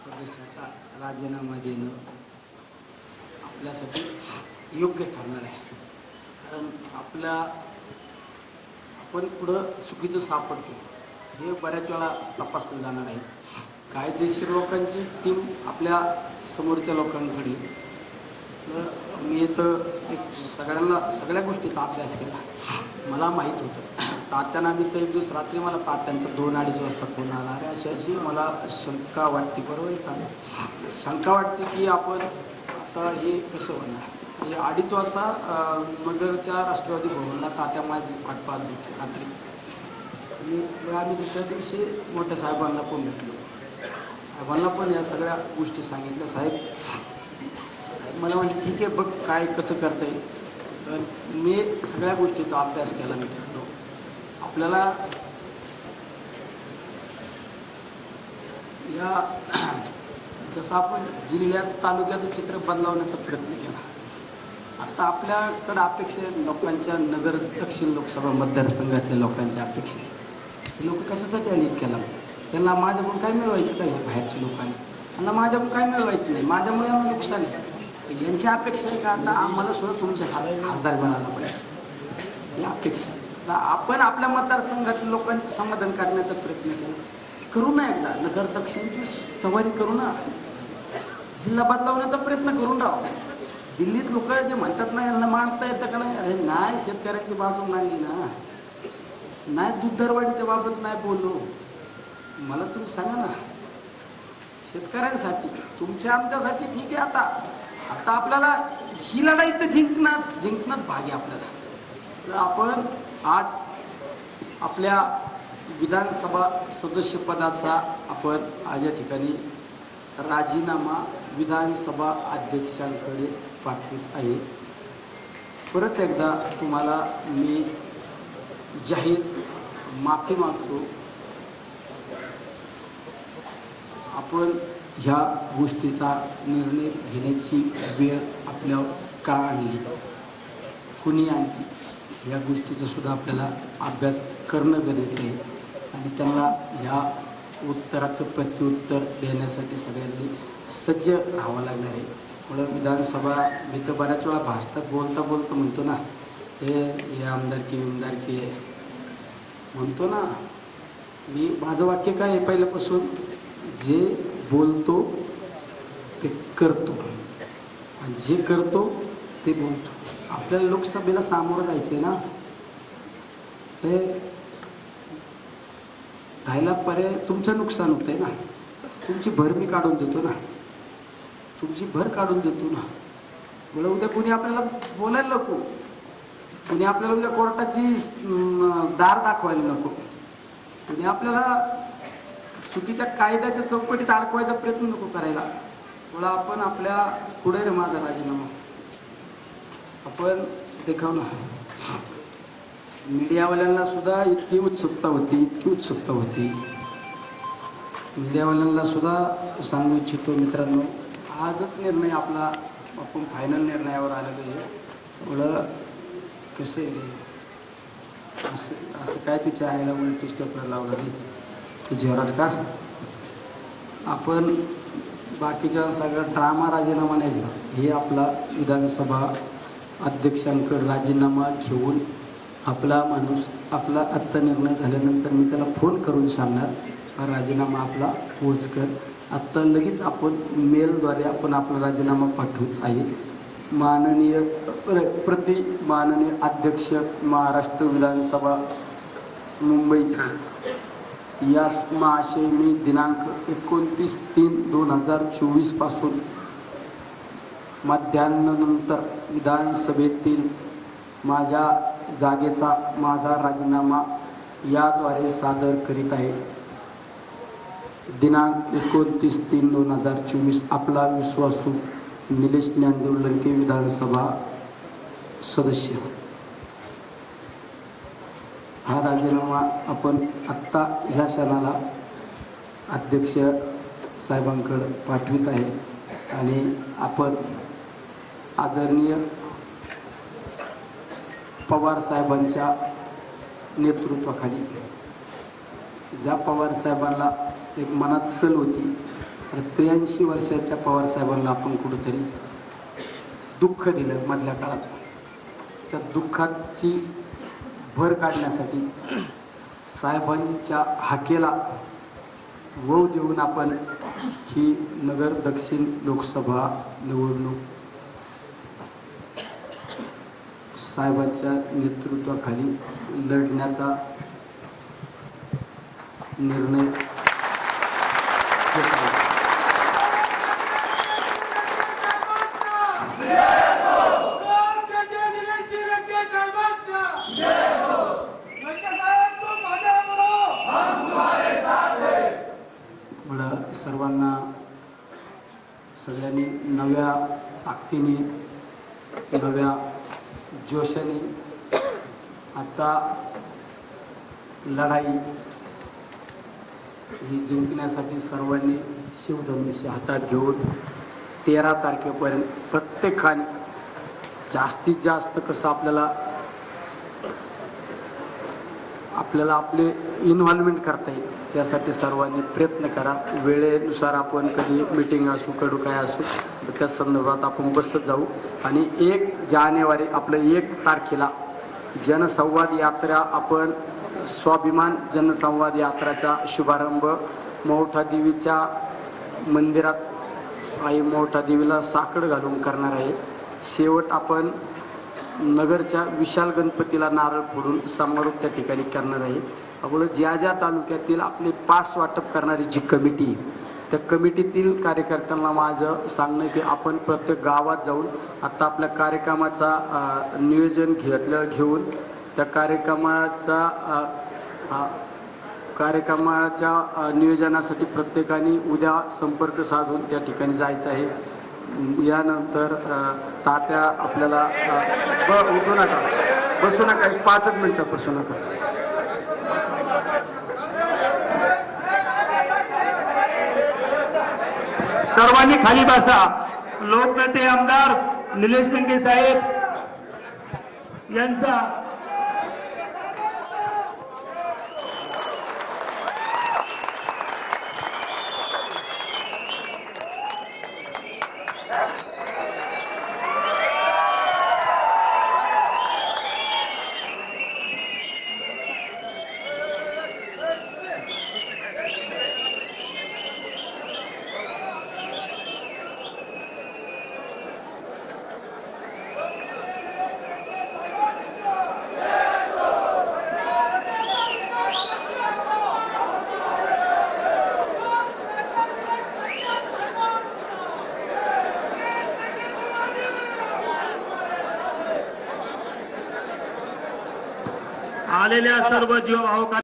सदस्याचा राजीनामा देणं आपल्यासाठी योग्य ठरणार आहे. कारण आपण पुढं चुकीचं सापडतो हे बऱ्याच वेळा तपासलं जाणार आहे. कायदेशीर लोकांची टीम आपल्या समोरच्या लोकांकडे. मी तर एक सगळ्या गोष्टीचा अभ्यास केला. मला माहीत होतं तात्यांना मी तर एक दिवस रात्री मला तात्यांचा 2-2:30 वाजता फोन आला. अरे अशी मला शंका वाटते, बरोबर का? शंका वाटते की आपण आता हे कसं होणार. हे 2:30 वाजता नगरच्या राष्ट्रवादी भवनला तात्या माझी वाट पाहत होती रात्री. आणि आम्ही दुसऱ्या दिवशी मोठ्या साहेबांना पण भेटलो. साहेबांना पण या सगळ्या गोष्टी सांगितल्या. साहेब मला म्हणजे ठीक आहे, बघ काय कसं करता येईल. तर मी सगळ्या गोष्टीचा अभ्यास केला. मी ठरलो आपल्याला या जसं आपण जिल्ह्यात तालुक्याचं चित्र बदलावण्याचा प्रयत्न केला. आता आपल्याकडं अपेक्षा आहे लोकांच्या नगर दक्षिण लोकसभा मतदारसंघातल्या लोकांच्या अपेक्षा आहे. लोक कशासाठी आली केला? त्यांना माझ्याकडून काय मिळवायचं काय? बाहेरच्या लोकांनी त्यांना माझ्याकडून काय मिळवायचं नाही. माझ्यामुळे यांना नुकसान आहे. यांची अपेक्षा आहे का आता आम्हाला सुद्धा तुमच्या खासदार मिळाला पाहिजे ही अपेक्षा. आपण आपल्या मतदारसंघातील लोकांचं समाधान करण्याचा प्रयत्न केला. करू ना एकदा नगर दक्षिणची सवारी करू ना. जिल्हा बदलावण्याचा प्रयत्न करून राहा. दिल्लीत लोक जे म्हणतात ना यांना मांडता येतं का नाही? अरे नाही, शेतकऱ्यांची बाजू मांडली ना. नाही दूध दरवाढीच्या बाबत नाही बोललो. मला तुम्ही सांगा ना, शेतकऱ्यांसाठी तुमच्या आमच्यासाठी ठीक आहे. आता आपल्याला ही लढाई तर जिंकणंच भाग आहे आपल्याला. तर आपण आज आपल्या विधानसभा सदस्यपदाचा आपण आज या ठिकाणी राजीनामा विधानसभा अध्यक्षांकडे पाठवित आहे. परत एकदा तुम्हाला मी जाहीर माफी मागतो. आपण ह्या गोष्टीचा निर्णय घेण्याची वेळ आपल्यावर का आणली, कुणी आणली, या गोष्टीचा सुद्धा आपल्याला अभ्यास करणं गरजेचं आहे. आणि त्यांना ह्या उत्तराचं प्रत्युत्तर देण्यासाठी सगळ्यांनी सज्ज राहावं लागणार आहे. म्हणून विधानसभा मी तर बऱ्याच वेळा भाषणात बोलता म्हणतो ना, हे आमदारकी म्हणतो ना. मी माझं वाक्य काय आहे पहिल्यापासून, जे बोलतो ते करतो आणि जे करतो ते बोलतो. आपल्याला लोकसभेला सामोरं जायचं आहे ना. ते राहायला पर्याय तुमचं नुकसान होतंय ना. तुमची भर मी काढून देतो ना. तुमची भर काढून देतो ना. मला उद्या कुणी आपल्याला बोलायला नको. कुणी आपल्याला उद्या कोर्टाची दार दाखवायला नको. कुणी आपल्याला चुकीच्या कायद्याच्या चौकटीत अडकवायचा प्रयत्न नको करायला. मला आपण आपल्या पुढे माझा राजीनामा आपण देखावला. मीडियावाल्यांना सुद्धा इतकी उत्सुकता होती. मीडियावाल्यांना सुद्धा सांगू इच्छितो मित्रांनो, आजच निर्णय आपला आपण फायनल निर्णयावर आलेलो आहे. थोडं कसे असं काय तिच्या आईला उलटी स्टेपला लावलं नाही जेवराज का. आपण बाकीच्या सगळं ड्रामा राजीनामा नाही दिला. हे आपला विधानसभा अध्यक्षांकडे राजीनामा घेऊन आपला माणूस आपला आत्ता निर्णय झाल्यानंतर मी त्याला फोन करून सांगणार, हा राजीनामा आपला पोच कर. आत्ता लगेच आपण मेलद्वारे आपण आपला राजीनामा पाठवत आहे. माननीय अध्यक्ष महाराष्ट्र विधानसभा मुंबई यास महाशय, मी दिनांक 29/3/2024 पासून मध्याह्नानंतर विधानसभेतील माझ्या जागेचा माझा राजीनामा याद्वारे सादर करीत आहे. दिनांक 29/3/2024. आपला विश्वासू निलेश ज्ञानदेव लंके, विधानसभा सदस्य. हा राजीनामा आपण आत्ता ह्या क्षणाला अध्यक्ष साहेबांकडे पाठवित आहे. आणि आपण आदरणीय पवार साहेबांच्या नेतृत्वाखाली, ज्या पवार साहेबांना एक मनात सल होती, तर 83 वर्षाच्या पवार साहेबांना आपण कुठंतरी दुःख दिलं मधल्या काळात. त्या दुःखाची भर काढण्यासाठी साहेबांच्या हाकेला वव देऊन आपण ही नगर दक्षिण लोकसभा निवडणूक साहेबांच्या नेतृत्वाखाली लढण्याचा निर्णय घेतला. सर्वांना सगळ्यांनी नव्या ताकदीने नव्या जोशाने आता लढाई ही जिंकण्यासाठी सर्वांनी शिवधनुष्य हातात घेऊन 13 तारखेपर्यंत प्रत्येकाने जास्तीत जास्त कसं आपल्याला आपले इन्व्हॉल्वमेंट करता येईल त्यासाठी सर्वांनी प्रयत्न करा. वेळेनुसार आपण कधी मीटिंग असू कडू काय असू त्या संदर्भात आपण बसत जाऊ. आणि 1 जानेवारी आपलं 1 तारखेला जनसंवाद यात्रा आपण स्वाभिमान जनसंवाद यात्राचा शुभारंभ मोठा देवीच्या मंदिरात आई मोठा देवीला साकड घालून करणार आहे. शेवट आपण नगरच्या विशाल गणपतीला नारळ फोडून समारोप त्या ठिकाणी करणार आहे. आपलं ज्या ज्या तालुक्यातील आपले पास वाटप करणारी जी कमिटी त्या कमिटीतील कार्यकर्त्यांना माझं सांगणं की आपण प्रत्येक गावात जाऊन आता आपल्या कार्यक्रमाचा नियोजन घेऊन त्या कार्यक्रमाच्या नियोजनासाठी प्रत्येकाने उद्या संपर्क साधून त्या ठिकाणी जायचं आहे. यानंतर तात्या आपल्याला उठू नका बसू नका 5 मिनिटं बसू नका. सर्वांनी खाली बसा. लोकनेते आमदार निलेश लंके साहेब यांचा आलेल्या सर्व जीवभावकांना